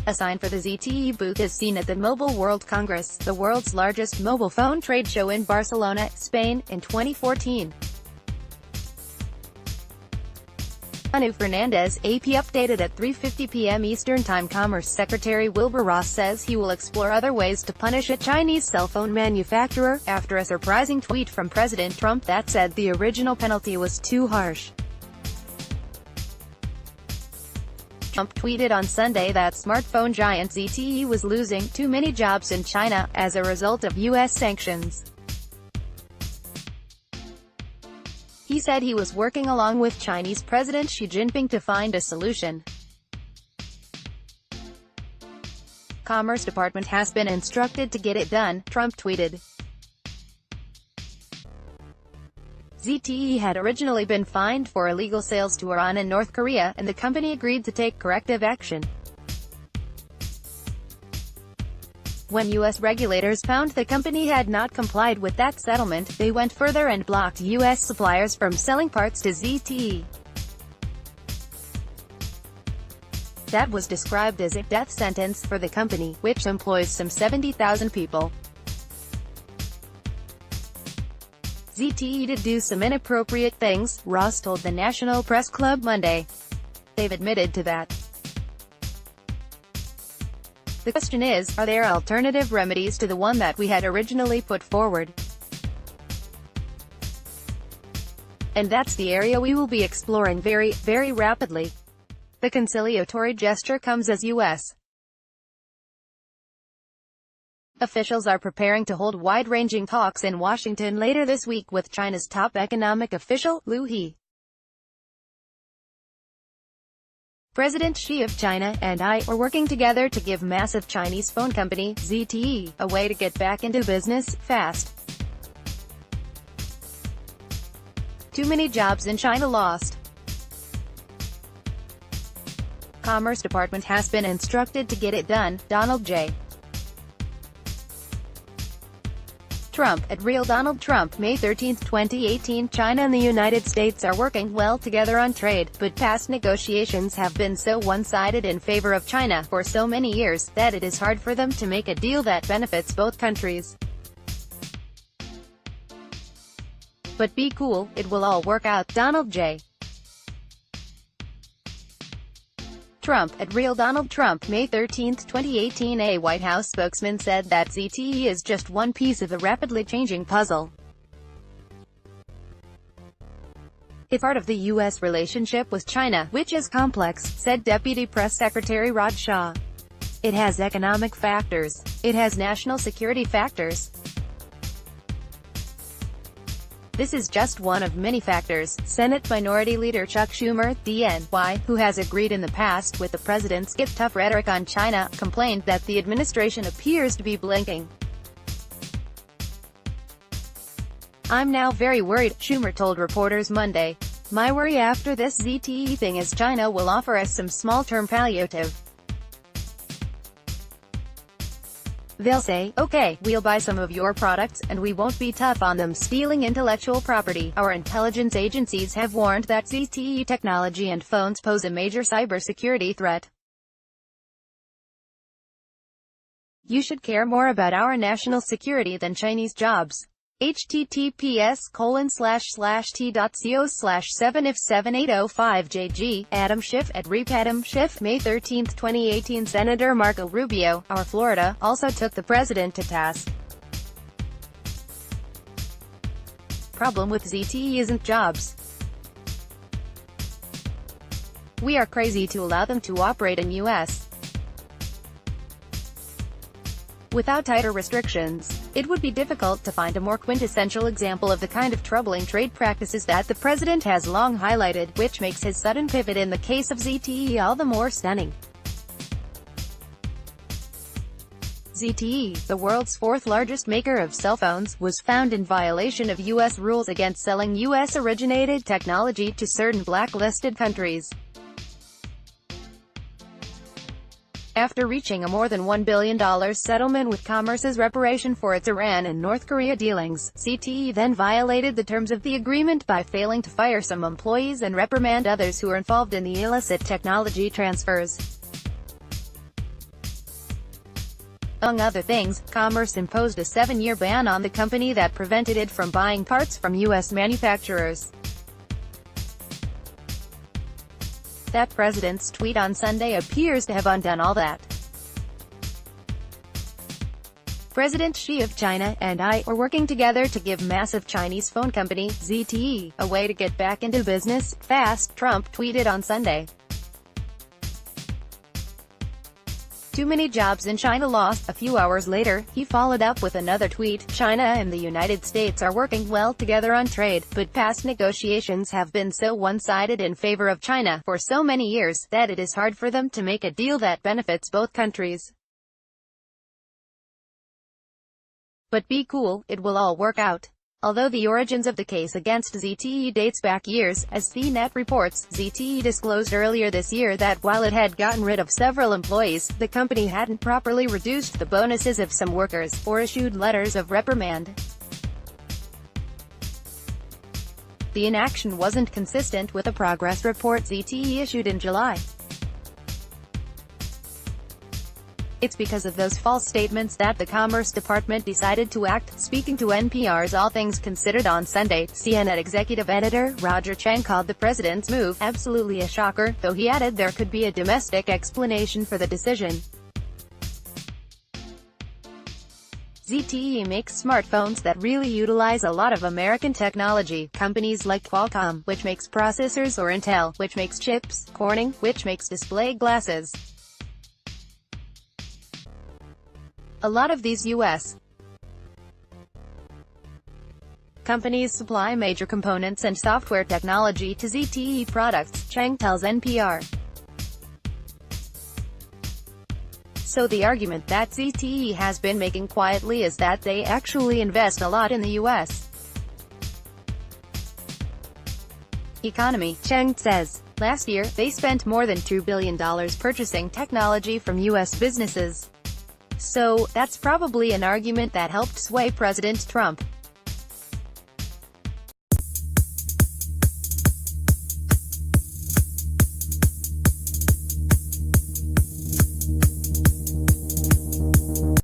A sign for the ZTE booth is seen at the Mobile World Congress, the world's largest mobile phone trade show in Barcelona, Spain, in 2014. Manu Fernandez, AP updated at 3:50 p.m. Eastern Time. Commerce Secretary Wilbur says he will explore other ways to punish a Chinese cell phone manufacturer, after a surprising tweet from President Trump that said the original penalty was too harsh. Trump tweeted on Sunday that smartphone giant ZTE was losing too many jobs in China, as a result of U.S. sanctions. He said he was working along with Chinese President Xi Jinping to find a solution. Commerce Department has been instructed to get it done, Trump tweeted. ZTE had originally been fined for illegal sales to Iran and North Korea, and the company agreed to take corrective action. When U.S. regulators found the company had not complied with that settlement, they went further and blocked U.S. suppliers from selling parts to ZTE. That was described as a death sentence for the company, which employs some 70,000 people. ZTE did do some inappropriate things, Ross told the National Press Club Monday. They've admitted to that. The question is, are there alternative remedies to the one that we had originally put forward? And that's the area we will be exploring very, very rapidly. The conciliatory gesture comes as U.S. officials are preparing to hold wide-ranging talks in Washington later this week with China's top economic official, Liu He. President Xi of China and I are working together to give massive Chinese phone company, ZTE, a way to get back into business, fast. Too many jobs in China lost. Commerce Department has been instructed to get it done, Donald J. Trump, at Real Donald Trump, May 13, 2018. China and the United States are working well together on trade, but past negotiations have been so one-sided in favor of China for so many years, that it is hard for them to make a deal that benefits both countries. But be cool, it will all work out, Donald J. Trump, at Real Donald Trump, May 13, 2018. A White House spokesman said that ZTE is just one piece of the rapidly changing puzzle. It's part of the U.S. relationship with China, which is complex, said Deputy Press Secretary Rod Shah. It has economic factors. It has national security factors. This is just one of many factors, Senate Minority Leader Chuck Schumer, DNY, who has agreed in the past with the president's get tough rhetoric on China, complained that the administration appears to be blinking. I'm now very worried, Schumer told reporters Monday. My worry after this ZTE thing is China will offer us some small-term palliative. They'll say, okay, we'll buy some of your products, and we won't be tough on them stealing intellectual property. Our intelligence agencies have warned that ZTE technology and phones pose a major cybersecurity threat. You should care more about our national security than Chinese jobs. https://t.co/7if7805jg. Adam Schiff, at Rep. Adam Schiff, May 13, 2018. Senator Marco Rubio, our Florida, also took the president to task. Problem with ZTE isn't jobs. We are crazy to allow them to operate in U.S. without tighter restrictions. It would be difficult to find a more quintessential example of the kind of troubling trade practices that the president has long highlighted, which makes his sudden pivot in the case of ZTE all the more stunning. ZTE, the world's fourth-largest maker of cell phones, was found in violation of U.S. rules against selling U.S.-originated technology to certain blacklisted countries. After reaching a more than $1 billion settlement with Commerce as reparation for its Iran and North Korea dealings, ZTE then violated the terms of the agreement by failing to fire some employees and reprimand others who were involved in the illicit technology transfers. Among other things, Commerce imposed a 7-year ban on the company that prevented it from buying parts from U.S. manufacturers. That president's tweet on Sunday appears to have undone all that. President Xi of China and I are working together to give massive Chinese phone company, ZTE, a way to get back into business, fast, Trump tweeted on Sunday. Too many jobs in China lost. A few hours later, he followed up with another tweet. China and the United States are working well together on trade, but past negotiations have been so one-sided in favor of China for so many years that it is hard for them to make a deal that benefits both countries. But be cool, it will all work out. Although the origins of the case against ZTE dates back years, as CNET reports, ZTE disclosed earlier this year that while it had gotten rid of several employees, the company hadn't properly reduced the bonuses of some workers, or issued letters of reprimand. The inaction wasn't consistent with a progress report ZTE issued in July. It's because of those false statements that the Commerce Department decided to act. Speaking to NPR's All Things Considered on Sunday, CNN executive editor Roger Chang called the president's move absolutely a shocker, though he added there could be a domestic explanation for the decision. ZTE makes smartphones that really utilize a lot of American technology. Companies like Qualcomm, which makes processors, or Intel, which makes chips, Corning, which makes display glasses. A lot of these U.S. companies supply major components and software technology to ZTE products, Chang tells NPR. So the argument that ZTE has been making quietly is that they actually invest a lot in the U.S. economy, Chang says. Last year, they spent more than $2 billion purchasing technology from U.S. businesses. So, that's probably an argument that helped sway President Trump.